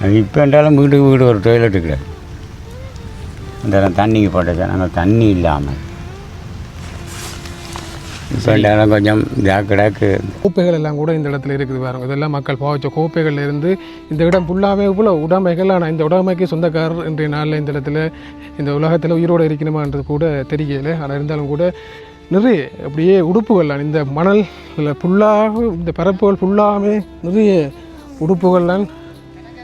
அது இப்போ என்றாலும் வீடு ஒரு டொய்லெட்டு கிடையாது. அந்த தண்ணிக்கு போட்டது நாங்கள் தண்ணி இல்லாமல் இப்போ என்றாலும் கொஞ்சம் கிடக்கு. கோப்பைகள் எல்லாம் கூட இந்த இடத்துல இருக்குது பாருங்க. இதெல்லாம் மக்கள் பாவிச்ச கோப்பைகள்ல இருந்து இந்த இடம் ஃபுல்லாகவே இவ்வளோ உடைமைகள். ஆனால் இந்த உடைமைக்கு சொந்தக்காரர் இன்றைய நாளில் இந்த இடத்துல இந்த உலகத்தில் உயிரோடு இருக்கணுமான்றது கூட தெரியல. ஆனால் இருந்தாலும் கூட நிறைய அப்படியே உடுப்புகள்லாம் இந்த மணல் ஃபுல்லாக இந்த பரப்புகள் ஃபுல்லாகவே நிறைய உடுப்புகள்லாம்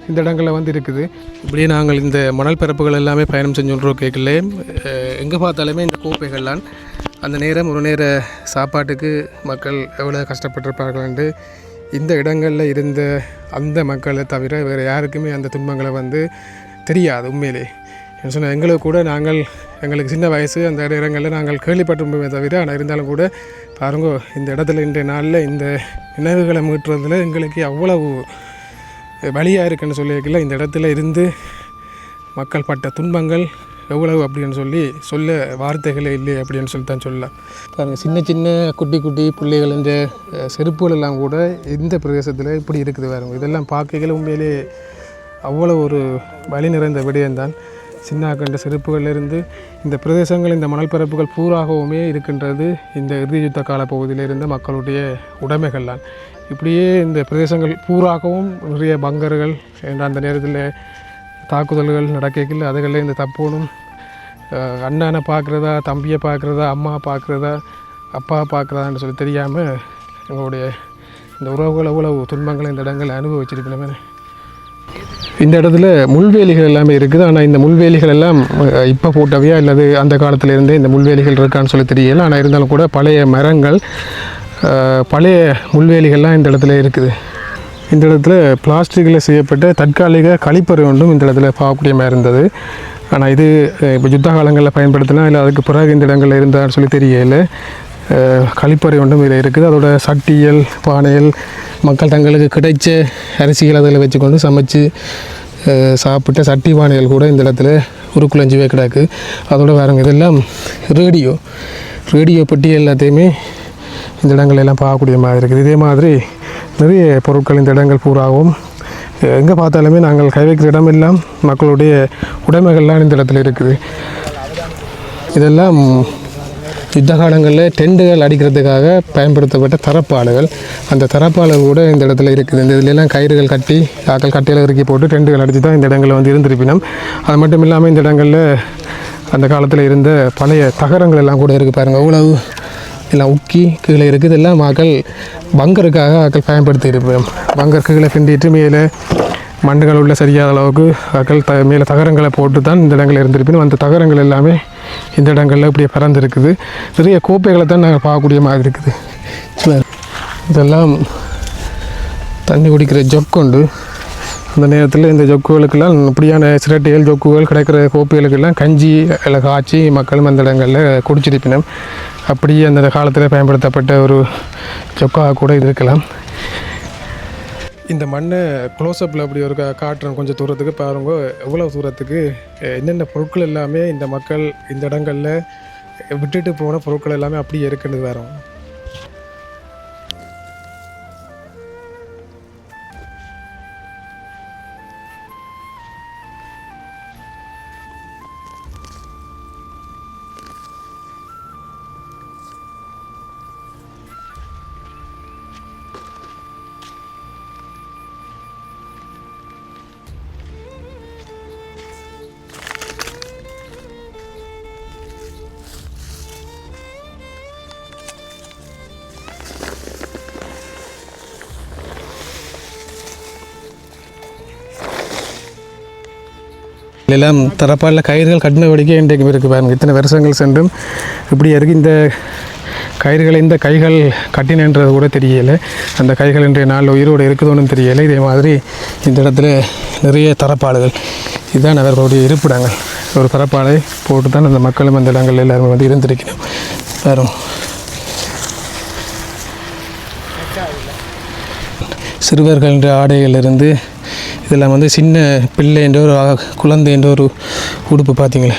இந்த இடங்களில் வந்து இருக்குது. இப்படியே நாங்கள் இந்த மணல் பரப்புகள் எல்லாமே பயணம் செஞ்சோன்றோம். கேட்கல எங்கே பார்த்தாலுமே இந்த கோப்பைகள்லாம் அந்த நேரம் ஒரு நேர சாப்பாட்டுக்கு மக்கள் எவ்வளோ கஷ்டப்பட்டிருப்பார்கள் என்று இந்த இடங்களில் இருந்த அந்த மக்களை தவிர வேறு யாருக்குமே அந்த துன்பங்களை வந்து தெரியாது. உண்மையிலே என்ன சொன்னால் எங்களுக்கு கூட எங்களுக்கு சின்ன வயசு அந்த இடங்களில் நாங்கள் கேள்விப்பட்டிருப்போமே தவிர. ஆனால் இருந்தாலும் கூட பாருங்க இந்த இடத்துல இன்றைய நாளில் இந்த நினைவுகளை மீட்டுறதுல எங்களுக்கு அவ்வளவு வழியாக இருக்குன்னு சொல்லியிருக்கல. இந்த இடத்துல இருந்து மக்கள் பட்ட துன்பங்கள் எவ்வளவு அப்படின்னு சொல்ல வார்த்தைகளே இல்லை அப்படின்னு சொல்லி தான் சொல்லலாம். பாருங்கள் சின்ன சின்ன குட்டி குட்டி பிள்ளைகள் இந்த செருப்புகள் எல்லாம் கூட இந்த பிரதேசத்தில் இப்படி இருக்குது பாருங்க. இதெல்லாம் பார்க்கல உண்மையிலே அவ்வளோ ஒரு வலி நிறைந்த விடயம்தான். சின்னாக்கண்ட செருப்புகளிலிருந்து இந்த பிரதேசங்கள், இந்த மணல் பரப்புகள் பூராகவுமே இருக்கின்றது இந்த இறுதி யுத்த கால பகுதியில் இருந்த மக்களுடைய உடைமைகள் தான். இப்படியே இந்த பிரதேசங்கள் பூராகவும் நிறைய பங்கர்கள் என்ற அந்த நேரத்தில் தாக்குதல்கள் நடக்கல. அதுகளில் இந்த தப்போனும் அண்ணனை பார்க்குறதா, தம்பியை பார்க்குறதா, அம்மா பார்க்குறதா, அப்பா பார்க்குறதான்னு சொல்லி தெரியாமல் எங்களுடைய இந்த உறவுகள் அவ்வளவு துன்பங்களை இந்த இடங்கள் அனுபவிச்சிருக்கணுமே. இந்த இடத்துல முள்வேலிகள் எல்லாமே இருக்குது. ஆனால் இந்த முள்வேலிகள் எல்லாம் இப்போ போட்டவையா அல்லது அந்த காலத்தில் இருந்தே இந்த முள்வேலிகள் இருக்கான்னு சொல்லி தெரியல. ஆனால் இருந்தாலும் கூட பழைய மரங்கள், பழைய முள்வேலிகள்லாம் இந்த இடத்துல இருக்குது. இந்த இடத்துல பிளாஸ்டிக்கில் செய்யப்பட்ட தற்காலிக கழிப்பறை ஒன்றும் இந்த இடத்துல பார்க்கக்கூடிய மாதிரி இருந்தது. ஆனால் இது இப்போ யுத்த காலங்களில் பயன்படுத்தினா இல்லை அதுக்கு பிறகு இந்த இடங்களில் இருந்தான்னு சொல்லி தெரியல. கழிப்பறை ஒன்றும் இதில் இருக்குது. அதோட சட்டியல், பானைகள், மக்கள் தங்களுக்கு கிடைச்ச அரிசிகள் அதில் வச்சுக்கொண்டு சமைச்சு சாப்பிட்ட சட்டி பானைகள் கூட இந்த இடத்துல உருக்குலைஞ்சிவே கிடக்கு. அதோட வேறுங்க இதெல்லாம் ரேடியோ பெட்டி எல்லாத்தையுமே இந்த இடங்கள் எல்லாம் பார்க்கக்கூடிய மாதிரி இருக்குது. இதே மாதிரி நிறைய பொருட்கள் இந்த இடங்கள் பூராகவும் எங்கே பார்த்தாலுமே நாங்கள் கை வைக்கிற இடமெல்லாம் மக்களுடைய உடைமைகள்லாம் இந்த இடத்துல இருக்குது. இதெல்லாம் யுத்த காலங்களில் டெண்டுகள் அடிக்கிறதுக்காக பயன்படுத்தப்பட்ட தரப்பாடுகள். அந்த தரப்பாடுகள் கூட இந்த இடத்துல இருக்குது. இந்த இதுலெல்லாம் கயிறுகள் கட்டி கட்டையில் இறக்கி போட்டு டெண்டுகள் அடித்து தான் இந்த இடங்களில் வந்து இருந்திருப்பினோம். அது மட்டும் இல்லாமல் இந்த இடங்களில் அந்த காலத்தில் இருந்த பழைய தகரங்கள் எல்லாம் கூட இருக்குது. பாருங்கள், அவ்வளவு எல்லாம் உக்கி கீழே இருக்குது. இதெல்லாம் மக்கள் பங்கருக்காக பயன்படுத்தி இருப்போம். பங்கர் கீழே கிண்டிட்டு மேலே மண்ணுகள் உள்ள சரியாத அளவுக்கு மேலே தகரங்களை போட்டு தான் இந்த இடங்களில் இருந்திருப்பினும். அந்த தகரங்கள் எல்லாமே இந்த இடங்களில் இப்படியே பறந்துருக்குது. நிறைய கோப்பைகளை தான் நாங்கள் பார்க்கக்கூடிய மாதிரி இருக்குது. இதெல்லாம் தண்ணி குடிக்கிற ஜொக்குண்டு. அந்த நேரத்தில் இந்த ஜொக்குகளுக்கெல்லாம் இப்படியான சிரட்டைகள், ஜொக்குகள் கிடைக்கிற கோப்பைகளுக்கெல்லாம் கஞ்சி எல்லாம் காய்ச்சி மக்களும் அந்த இடங்களில் குடிச்சிருப்பினோம். அப்படியே அந்த காலத்தில் பயன்படுத்தப்பட்ட ஒரு ஜொக்காக கூட இது இருக்கலாம். இந்த மண்ணை க்ளோஸ்அப்பில் அப்படி ஒரு காட்டுறோம் கொஞ்சம் தூரத்துக்கு பாருங்க, எவ்வளோ தூரத்துக்கு என்னென்ன பொருட்கள் எல்லாமே இந்த மக்கள் இந்த இடங்களில் விட்டுட்டு போன பொருட்கள் எல்லாமே அப்படியே இருக்குன்னு வரோம். எல்லாம் தரப்பாடில் கயிறுகள் கட்டின வடிக்கை இன்றைக்கு இருக்குது பாருங்கள். இத்தனை வருஷங்கள் சென்றும் இப்படியே இருக்குது. இந்த கயிறுகளை இந்த கைகள் கட்டினன்றது கூட தெரியலை. அந்த கைகள் இன்றைய நாளில் உயிரோடு இருக்குதோன்னு தெரியலை. இதே மாதிரி இந்த இடத்துல நிறைய தரப்பாடுகள், இதுதான் அவர்களுடைய இருப்பிடங்கள். ஒரு தரப்பாடை போட்டு தான் அந்த மக்களும் அந்த இடங்கள் எல்லாருமே வந்து இருந்திருக்கணும். வேறும் சிறுவர்கள் என்ற ஆடைகளிலிருந்து இதெல்லாம் வந்து சின்ன பிள்ளை என்ற ஒரு குழந்தை என்ற ஒரு உடுப்பு பார்த்தீங்களே,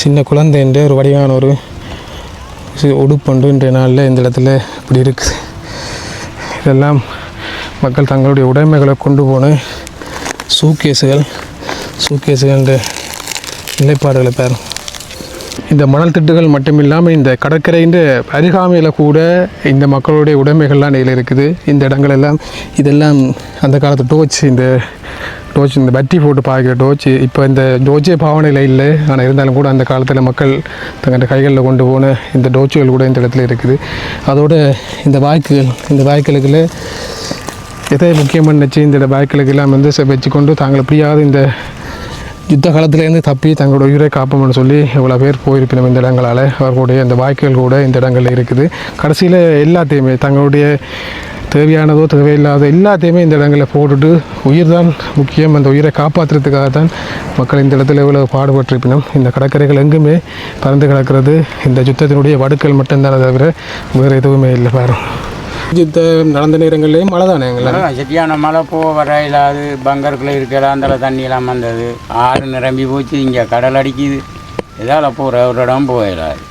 சின்ன குழந்தை என்ற ஒரு வடிவான ஒரு உடுப்புண்டு இன்றைய நாளில் இந்த இடத்துல இப்படி இருக்குது. இதெல்லாம் மக்கள் தங்களுடைய உடைமைகளை கொண்டு போன சூக்கேஸுகள் என்ற நிலைப்பாடுகளை பாருங்கள். இந்த மணல் திட்டுகள் மட்டும் இல்லாமல் இந்த கடற்கரையின் அருகாமையில் கூட இந்த மக்களுடைய உடைமைகள்லாம் இதில் இருக்குது. இந்த இடங்கள் எல்லாம் இதெல்லாம் அந்த காலத்து டோர்ச், இந்த பட்டி போட்டு பார்க்குற டோர்ச். இப்போ இந்த டோர்ச்சே பாவனையில் இல்லை. ஆனால் இருந்தாலும் கூட அந்த காலத்தில் மக்கள் தங்களுடைய கைகளில் கொண்டு போன இந்த டோர்ச்சுகள் கூட இந்த இடத்துல இருக்குது. அதோட இந்த வாய்க்களுக்குள்ள எதை முக்கியமாக நினச்சி இந்த வாய்க்களுக்கு எல்லாம் வந்து வச்சுக்கொண்டு தாங்கள் எப்படியாவது இந்த யுத்த காலத்திலேருந்து தப்பி தங்களோட உயிரை காப்போம்னு சொல்லி எவ்வளோ பேர் போயிருப்பினோம் இந்த இடங்களால். அவர்களுடைய இந்த வாய்க்குகள் கூட இந்த இடங்களில் இருக்குது. கடைசியில் எல்லாத்தையுமே தங்களுடைய தேவையானதோ தேவையில்லாதோ எல்லாத்தையுமே இந்த இடங்களில் போட்டுட்டு உயிர் தான் முக்கியம், அந்த உயிரை காப்பாற்றுறதுக்காக தான் மக்கள் இந்த இடத்துல எவ்வளோ பாடுபட்டிருப்பினோம். இந்த கடற்கரைகள் எங்குமே பறந்து கிடக்கிறது இந்த யுத்தத்தினுடைய வடுக்கள் மட்டும்தானே தவிர வேறு எதுவுமே இல்லை. பாருங்க, யுத்தம் நடந்த நேரங்கள்லேயும் மழை தானே சரியான மழை வர இல்லாது பங்கருக்குள்ளே இருக்கலாம். அந்த தண்ணியெல்லாம் வந்தது, ஆறு நிரம்பி போச்சு. இங்கே கடல் அடிக்குது, இதால் போகிற ஒரு இடம் போயிடாது.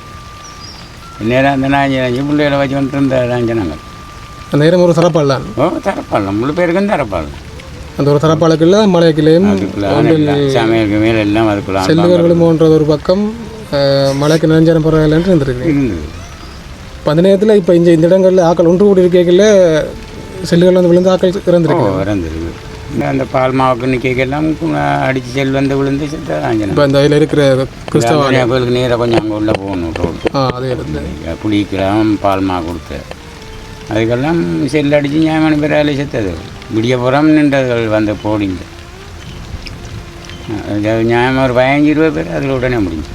நேரம் அந்த நாஞ்சி பிள்ளைகளை வச்சு வந்துட்டு இருந்த நாங்கள் நேரம் ஒரு தரப்பாடலாம். தரப்பாடலாம், முழு பேருக்கும் தரப்பாடலாம். அந்த ஒரு தரப்பாளக்கில் மலைக்கிலேயும் சமையலுக்கு மேலே எல்லாம் அதுக்குள்ள செல்லுவர்களும் போன்றது ஒரு பக்கம் மலைக்கு நெஞ்சாரம் பரவாயில்லன்னு இருந்திருக்கு. இப்போ அந்த நேரத்தில் இப்போ இந்த இடங்களில் ஆக்கள் ஒன்று கூடி இருக்கைகளில் செல்லுகள் வந்து விழுந்து ஆக்கள் இறந்துருக்கு. அந்த பால் மாவுக்கு நிற்கெல்லாம் அடித்து செல் வந்து விழுந்து இப்போ அந்த இதில் இருக்கிற கிறிஸ்தவ கோயிலுக்கு நேராக கொஞ்சம் அங்கே உள்ளே போகணும் ரோடு. அதே குடிக்கலாம் பால் மா கொடுத்து அதுக்கெல்லாம் செல் அடித்து நியாயமான பேர் வேலை செத்தது விடியப்புறம் நின்றதுகள் வந்து போடிங்க நியாயமாக ஒரு 15-20 பேர் அதில் உடனே முடிஞ்சு.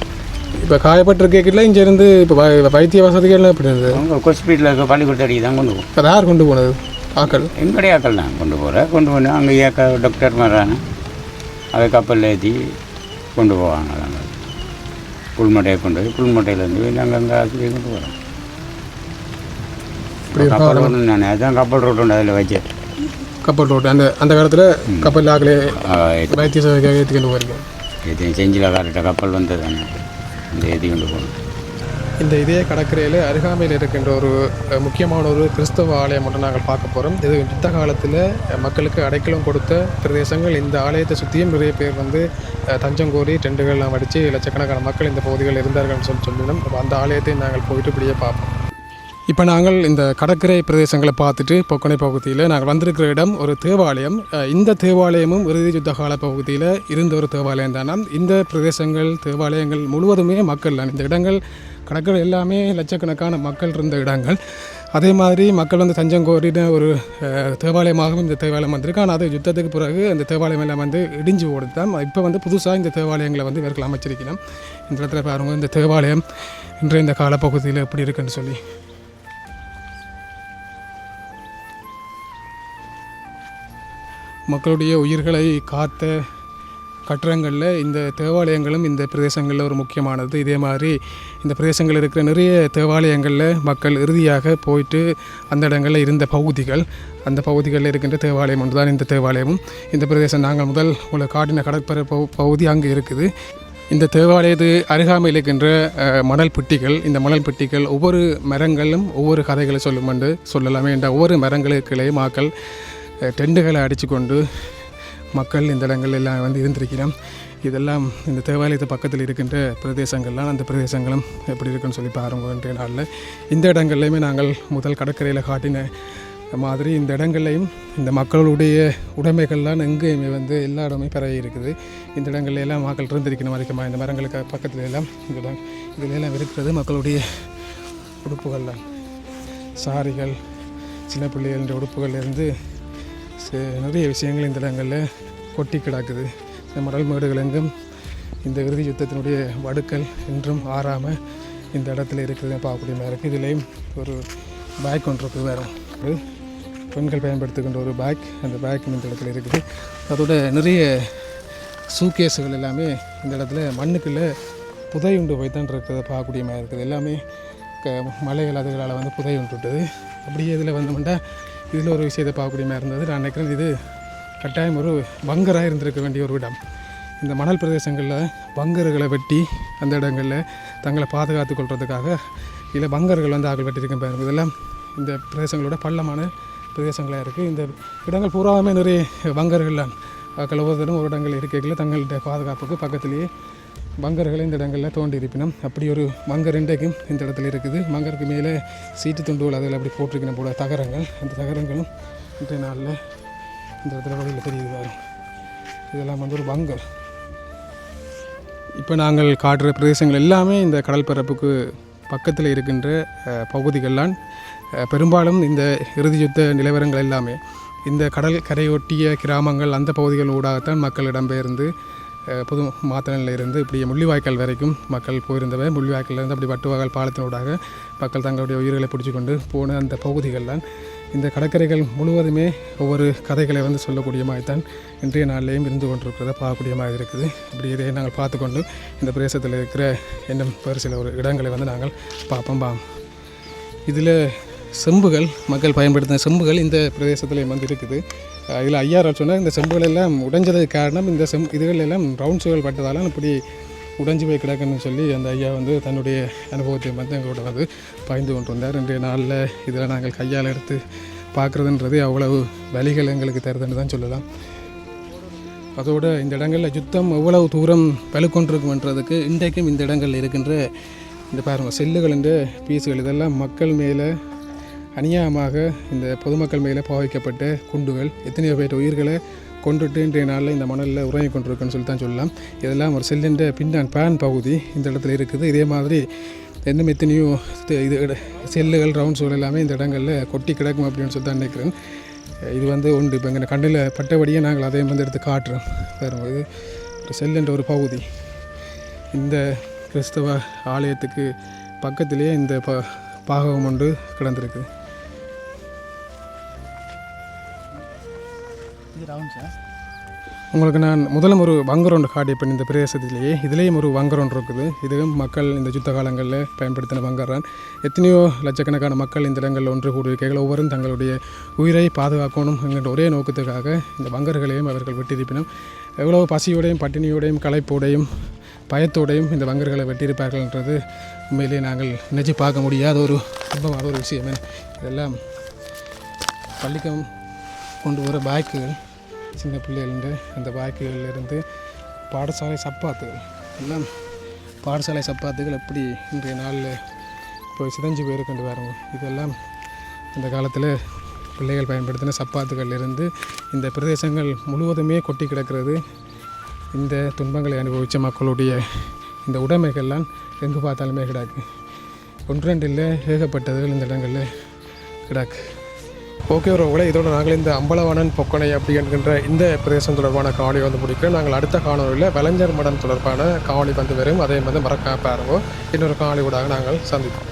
இப்போ காயப்பட்டிருக்கல இங்கேருந்து இப்போ வைத்திய வசதிகள் எப்படி இருந்தது? அவங்க ஹாஸ்பிட்டலில் இருக்க பள்ளிக்கூட அடிக்க தான் கொண்டு போகும். யார் கொண்டு போனது? ஆக்கள் எங்களுடைய ஆக்கள் தான் கொண்டு போனேன் அங்கே டாக்டர் வர்றாங்க அதை கப்பலில் ஏற்றி கொண்டு போவாங்க. நாங்கள் புல்மட்டையை கொண்டு போய் புல்மட்டையிலேருந்து நாங்கள் அங்கே ஆஸ்பத்திரியை கொண்டு போகிறோம். கப்பல் ரோடு நான் அதுதான் கப்பல் ரோடு உண்டு அதில் வச்சேன். கப்பல் ரோடு அந்த அந்த காலத்தில் கப்பல் ஆக்களே வைத்திய சேவைக்காக ஏற்றி கொண்டு போயிருக்கேன். ஏற்றி செஞ்சில் கரெக்டாக கப்பல் வந்தது தானே இந்த ஏற்றி கொண்டு போகணும். இந்த இதே கடற்கரையில் அருகாமையில் இருக்கின்ற ஒரு முக்கியமான ஒரு கிறிஸ்தவ ஆலயம் ஒன்று நாங்கள் பார்க்க போகிறோம். இது யுத்த காலத்தில் மக்களுக்கு அடைக்கலம் கொடுத்த பிரதேசங்கள். இந்த ஆலயத்தை சுற்றியும் நிறைய பேர் வந்து தஞ்சம் கோரி டெண்டுகள்லாம் அடித்து லட்சக்கணக்கான மக்கள் இந்த பகுதிகளில் இருந்தார்கள்னு சொல்லியிருந்தோம். அப்போ அந்த ஆலயத்தை நாங்கள் போயிட்டு இப்படியே பார்ப்போம். இப்போ நாங்கள் இந்த கடற்கரை பிரதேசங்களை பார்த்துட்டு பொக்கனை பகுதியில் நாங்கள் வந்திருக்கிற இடம் ஒரு தேவாலயம். இந்த தேவாலயமும் இறுதி யுத்த கால பகுதியில் இருந்த ஒரு தேவாலயம் தானே. இந்த பிரதேசங்கள் தேவாலயங்கள் முழுவதுமே மக்கள் தான். இந்த இடங்கள் கடற்கரை எல்லாமே லட்சக்கணக்கான மக்கள் இருந்த இடங்கள். அதே மாதிரி மக்கள் வந்து தஞ்சம் கோரின ஒரு தேவாலயமாகவும் இந்த தேவாலயம் வந்திருக்கு. ஆனால் அது யுத்தத்துக்கு பிறகு அந்த தேவாலயம் எல்லாம் வந்து இடிஞ்சு ஓடுது தான். இப்போ வந்து புதுசாக இந்த தேவாலயங்களை வந்து இவர்கள் அமைச்சிருக்கணும். இந்த இடத்துல பாருங்கள் இந்த தேவாலயம் இன்றைய இந்த காலப்பகுதியில் எப்படி இருக்குன்னு சொல்லி. மக்களுடைய உயிர்களை காத்த கட்டடங்களில் இந்த தேவாலயங்களும் இந்த பிரதேசங்களில் ஒரு முக்கியமானது. இதே மாதிரி இந்த பிரதேசங்களில் இருக்கிற நிறைய தேவாலயங்களில் மக்கள் இறுதியாக போயிட்டு அந்த இடங்களில் இருந்த பகுதிகள், அந்த பகுதிகளில் இருக்கின்ற தேவாலயம் ஒன்று தான் இந்த தேவாலயமும். இந்த பிரதேசம் நாங்கள் முதல் உள்ள காட்டின கடற்பர பகுதி அங்கே இருக்குது. இந்த தேவாலயத்து அருகாமையில் இருக்கின்ற மணல் பெட்டிகள், இந்த மணல் பெட்டிகள் ஒவ்வொரு மரங்களும் ஒவ்வொரு கதைகளை சொல்லும் என்று சொல்லலாமே. என்ற ஒவ்வொரு மரங்களுக்கிலே மக்கள் டெண்டுகளை அடித்து கொண்டு மக்கள் இந்த இடங்கள் எல்லாம் வந்து இருந்திருக்கிறோம். இதெல்லாம் இந்த தேவாலயத்து பக்கத்தில் இருக்கின்ற பிரதேசங்கள்லாம் அந்த பிரதேசங்களும் எப்படி இருக்குன்னு சொல்லி பாருங்கன்ற நாளில் இந்த இடங்கள்லையுமே நாங்கள் முதல் கடற்கரையில் காட்டின மாதிரி இந்த இடங்கள்லையும் இந்த மக்களுடைய உடைமைகள்லாம் எங்கேயுமே வந்து எல்லா இடமே பரவி இருக்குது. இந்த இடங்கள்ல எல்லாம் மக்கள் இருந்திருக்கணும். அதிகமாக இந்த மரங்களுக்கு பக்கத்தில் எல்லாம் இதில் எல்லாம் இருக்கிறது மக்களுடைய உடுப்புகள்லாம், சாரிகள், சின்ன பிள்ளைகளின் உடுப்புகள்லேருந்து நிறைய விஷயங்கள் இந்த இடங்களில் கொட்டி கிடக்குது. இந்த மணல் மேடுகள் எங்கும் இந்த இறுதி யுத்தத்தினுடைய வடுக்கள் இன்றும் ஆறாமல் இந்த இடத்துல இருக்கிறது பார்க்கக்கூடிய மாதிரி இருக்குது. இதுலேயும் ஒரு பேக் ஒன்று இருக்குது, வேறு பெண்கள் பயன்படுத்துகின்ற ஒரு பேக். அந்த பேக் இந்த இடத்துல இருக்குது. அதோட நிறைய சூக்கேஸுகள் எல்லாமே இந்த இடத்துல மண்ணுக்குள்ளே புதை உண்டு போய் தான் இருக்கிறத பார்க்கக்கூடிய மாதிரி இருக்குது. எல்லாமே மலைகள் அதுகளால் வந்து புதை உண்டுட்டது. அப்படியே இதில் வந்தோம்னா இதில் ஒரு விஷயத்தை பார்க்கக்கூடிய மாதிரி இருந்தது. நான் நினைக்கிறேன் இது கட்டாயம் ஒரு பங்கராக இருந்திருக்க வேண்டிய ஒரு இடம். இந்த மணல் பிரதேசங்களில் பங்கர்களை வெட்டி அந்த இடங்களில் தங்களை பாதுகாத்து கொள்வதற்காக இல்லை பங்கர்கள் வந்து ஆக்கள் வெட்டியிருக்கேன் பாருங்கள். இதெல்லாம் இந்த பிரதேசங்களோட பள்ளமான பிரதேசங்களாக இருக்குது. இந்த இடங்கள் பூராவுமே நிறைய பங்கர்கள்லாம் ஆக்கள் ஒவ்வொருத்தரும் ஒரு இடங்கள் இருக்கைகளில் தங்களுடைய பாதுகாப்புக்கு பக்கத்திலேயே பங்கர்களை இந்த இடங்களில் தோண்டி இருப்பினோம். அப்படி ஒரு பங்கர் இன்றைக்கும் இந்த இடத்துல இருக்குது. பங்கருக்கு மேலே சீட்டு துண்டுகள் அதில் அப்படி போட்டிருக்கணும் போல தகரங்கள். அந்த தகரங்களும் இன்றைய நாளில் இந்த இடத்துல வழியில் தெரியுது வரும். இதெல்லாம் வந்து ஒரு பங்கர். இப்போ நாங்கள் காட்டுற பிரதேசங்கள் எல்லாமே இந்த கடல் பரப்புக்கு பக்கத்தில் இருக்கின்ற பகுதிகள்லாம். பெரும்பாலும் இந்த இறுதி யுத்த நிலவரங்கள் எல்லாமே இந்த கடல் கரையொட்டிய கிராமங்கள் அந்த பகுதிகள் ஊடாகத்தான் மக்கள் இடம்பெயர்ந்து புது மாத்தனில் இருந்து இப்படி முள்ளிவாய்க்கால் வரைக்கும் மக்கள் போயிருந்தவை. முள்ளிவாய்க்கால்லேருந்து அப்படி வட்டுவாகல் பாலத்தினூடாக மக்கள் தங்களுடைய உயிர்களை பிடிச்சி கொண்டு போன அந்த பகுதிகள்லாம். இந்த கடற்கரைகள் முழுவதுமே ஒவ்வொரு கதைகளை வந்து சொல்லக்கூடிய மாதிரி தான் இன்றைய நாளிலேயும் இருந்து கொண்டிருக்கிறத பார்க்கக்கூடிய மாதிரி இருக்குது. இப்படி இதை நாங்கள் பார்த்துக்கொண்டு இந்த பிரதேசத்தில் இருக்கிற இன்னும் வேறு சில ஒரு இடங்களை வந்து நாங்கள் பார்ப்போம். இதில் செம்புகள், மக்கள் பயன்படுத்தின செம்புகள் இந்த பிரதேசத்தில் வந்து இருக்குது. இதில் ஐயாரால் சொன்னால் இந்த செம்புகள் எல்லாம் உடைஞ்சதுக்கு காரணம் இந்த இதுகள் எல்லாம் ரவுண்ட்ஸுகள் பட்டதால் இப்படி உடைஞ்சி போய் கிடக்குன்னு சொல்லி அந்த ஐயா வந்து தன்னுடைய அனுபவத்தை வந்து எங்களோட வந்து பகிர்ந்து கொண்டு வந்தார். இன்றைய நாளில் இதில் நாங்கள் கையால் எடுத்து பார்க்குறதுன்றது அவ்வளவு வலிகள் எங்களுக்கு தருதுன்னு தான் சொல்லலாம். அதோடு இந்த இடங்களில் யுத்தம் எவ்வளவு தூரம் வலுக்கொண்டிருக்குன்றதுக்கு இன்றைக்கும் இந்த இடங்களில் இருக்கின்ற இந்த பாருங்கள் செல்லுகள் என்ற பீஸுகள் இதெல்லாம் மக்கள் மேலே அநியாயமாக இந்த பொதுமக்கள் மேலே பாவிக்கப்பட்ட குண்டுகள் எத்தனையோ பேர் உயிர்களை கொண்டுட்டு இன்றைய நாளில் இந்த மணலில் உறங்கி கொண்டிருக்குன்னு சொல்லி தான் சொல்லலாம். இதெல்லாம் ஒரு செல்லின்ற பேன் பகுதி இந்த இடத்துல இருக்குது. இதே மாதிரி இன்னும் எத்தனையோ இது செல்லுகள் ரவுண்ட்ஸுகள் எல்லாமே இந்த இடங்களில் கொட்டி கிடக்கும் அப்படின்னு சொல்லி தான் நினைக்கிறேன். இது ஒன்று இப்போ எங்கள் கண்ணில் பட்டபடியே நாங்கள் அதே எடுத்து காட்டுறோம். பாருங்க, இது ஒரு செல்லுன்ற ஒரு பகுதி. இந்த கிறிஸ்தவ ஆலயத்துக்கு பக்கத்திலேயே இந்த பாகம் ஒன்று கிடந்திருக்கு. உங்களுக்கு நான் முதலும் ஒரு வங்கர் ஒன்று காட்டியப்பேன் இந்த பிரதேசத்திலேயே. இதுலேயும் ஒரு வங்கர் ஒன்று இருக்குது. இதுவும் மக்கள் இந்த யுத்த காலங்களில் பயன்படுத்தின வங்கர் தான். எத்தனையோ லட்சக்கணக்கான மக்கள் இந்த இடங்களில் ஒன்று கூடியிருக்கைகள் ஒவ்வொரும் தங்களுடைய உயிரை பாதுகாக்கணும் என்கின்ற ஒரே நோக்கத்துக்காக இந்த வங்கர்களையும் அவர்கள் வெட்டியிருப்பினும் எவ்வளோ பசியோடையும் பட்டினியோடையும் களைப்போடையும் பயத்தோடையும் இந்த வங்கர்களை வெட்டியிருப்பார்கள்ன்றது உண்மையிலேயே நாங்கள் நினைச்சு பார்க்க முடியாத ஒரு அற்பமான ஒரு விஷயமே. இதெல்லாம் பள்ளிக்கம் கொண்டு வர பேக்குகள், சின்ன பிள்ளைகள் அந்த பேக்குகளிலிருந்து பாடசாலை சப்பாத்துகள் எல்லாம் பாடசாலை சப்பாத்துகள் எப்படி இன்றைய நாளில் போய் சிதைஞ்சு போயிருக்கின்ற பாருங்க. இதெல்லாம் இந்த காலத்தில் பிள்ளைகள் பயன்படுத்தின சப்பாத்துகளிலிருந்து இந்த பிரதேசங்கள் முழுவதுமே கொட்டி கிடக்கிறது. இந்த துன்பங்களை அனுபவித்த மக்களுடைய இந்த உடைமைகள்லாம் எங்கு பார்த்தாலுமே கிடக்கு. ஒன்றெண்டு இல்லை, ஏகப்பட்டதுகள் இந்த இடங்களில் கிடக்கு. ஓகே உறவுகளே, இதோடு நாங்கள் இந்த அம்பலவாணன் பொக்கனை அப்படி என்கின்ற இந்த பிரதேசம் தொடர்பான காணொலி முடிக்கிறோம். நாங்கள் அடுத்த காணொலியில் வலைஞர் மடம் தொடர்பான காணொலி வரும். அதே மறக்காம பாருங்க. இன்னொரு காணொலி கூட நாங்கள் சந்திப்போம்.